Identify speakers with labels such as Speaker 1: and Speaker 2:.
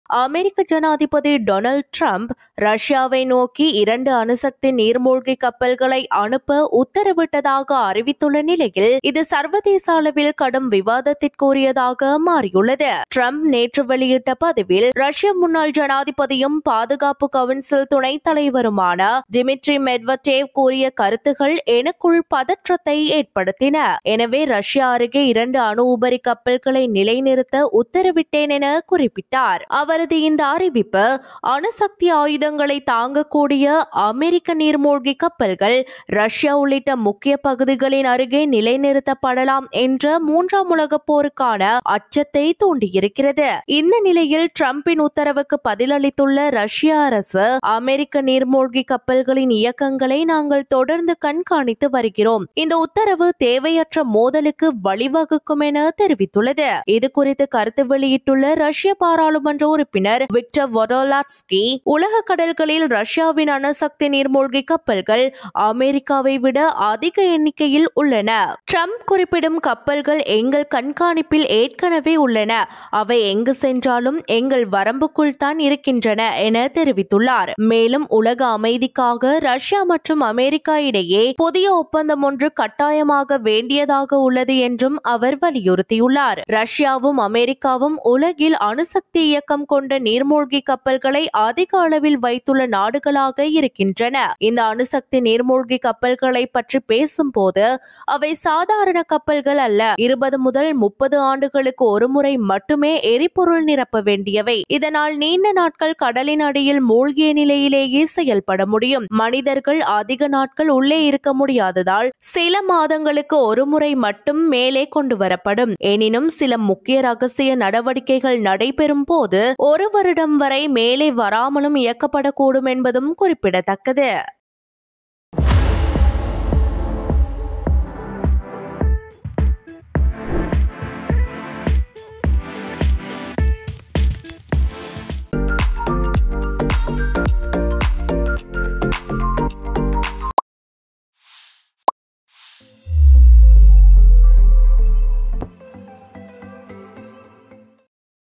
Speaker 1: அமெரிக்க ஜனாதிபதி Donald Trump ரஷ்யாவை நோக்கி 2 அணுசக்தி நீர்மூழ்கி கப்பல்களை அனுப்ப உத்தரவிட்டதாக அறிவித்துள்ள நிலையில் இது சர்வதேச அளவில் கடும் விவாதத்திற்குரியதாக மாறியுள்ளது. ட்ரம்ப் நேற்று வெளியிட்ட பதிவில் ரஷ்ய முன்னாள் ஜனாதிபதியும் பாதுகாப்பு கவுன்சில் துணைத் தலைவருமான டிமிட்ரி மெட்வடேவ் கூறிய கருத்துகள் எனக்குள் பதற்றத்தை ஏற்படுத்தின. எனவே ரஷ்யா அருகே 2 அணு உபரி கப்பல்களை நிலைநிறுத்த உத்தரவிட்டேன் என குறிப்பிட்டார். அவரது இந்த அறிவிப்பு அணுசக்தி ஆயுதங்களை தாங்கக்கூடிய அமெரிக்க நீர்மூழ்கி கப்பல்கள் ரஷ்யா உள்ளிட்ட முக்கிய பகுதிகளின் அருகே நிலைநிறுத்தப்படலாம் என்ற 3ஆம் உலகப் போருக்கான அச்சத்தை தூண்டியிருக்கிறது. இந்த நிலையில் ட்ரம்பின் உத்தரவுக்கு பதிலளித்துள்ள ரஷ்ய அரசு, அமெரிக்க நீர்மூழ்கி கப்பல்களின் இயக்கங்களை நாங்கள் தொடர்ந்து கண்காணித்து வருகிறோம். இந்த உத்தரவு தேவையற்ற மோதலுக்கு வழிவகுக்கும் என தெரிவித்துள்ளது. இது குறித்து கருத்து வெளியிட்டுள்ள ரஷ்ய பாராளுமன்ற உறுப்பினர் விக்டர் வோடோலாட்ஸ்கி, உலக கடல்களில் ரஷ்யாவின் அணுசக்தி நீர்மூழ்கி கப்பல்கள் அமெரிக்காவை விட அதிக எண்ணிக்கையில் உள்ளன. ட்ரம்ப் குறிப்பிடும் கப்பல்கள் எங்கள் கண்காணிப்பில் ஏற்கனவே உள்ளன. அவை எங்கு சென்றாலும் எங்கள் வரம்புக்குள் தான் இருக்கின்றன என தெரிவித்துள்ளார். மேலும் உலக அமைதிக்காக ரஷ்யா மற்றும் அமெரிக்கா இடையே புதிய ஒப்பந்தம் ஒன்று கட்டாயமாக வேண்டியதாக உள்ளது என்றும் அவர் வலியுறுத்தியுள்ளார். ரஷ்யாவும் அமெரிக்காவும் உலகில் அணுசக்தி இயக்கம் கொண்ட நீர்மூழ்கி கப்பல்களை அதிக அளவில் வைத்துள்ள நாடுகளாக இருக்கின்றன. இந்த அணுசக்தி நீர்மூழ்கி கப்பல்களை பற்றி பேசும்போது அவை சாதாரண கப்பல்கள் அல்ல. 20 முதல் 30 ஆண்டுகளுக்கு ஒருமுறை மட்டுமே எரிபொருள் நிரப்ப வேண்டியவை. இதனால் நீண்ட நாட்கள் கடலின் அடியில் மூழ்கிய நிலையிலேயே செயல்பட முடியும். மனிதர்கள் அதிக நாட்கள் உள்ளே இருக்க முடியாததால் சில மாதங்களுக்கு ஒருமுறை மட்டும் மேலே கொண்டு வரப்படும். எனினும் சில முக்கிய ரகசிய நடவடிக்கைகள் நடைபெறும் போது 1 வருடம் வரை மேலே வராமலும் இயக்கப்படக்கூடும் என்பதும் குறிப்பிடத்தக்கது.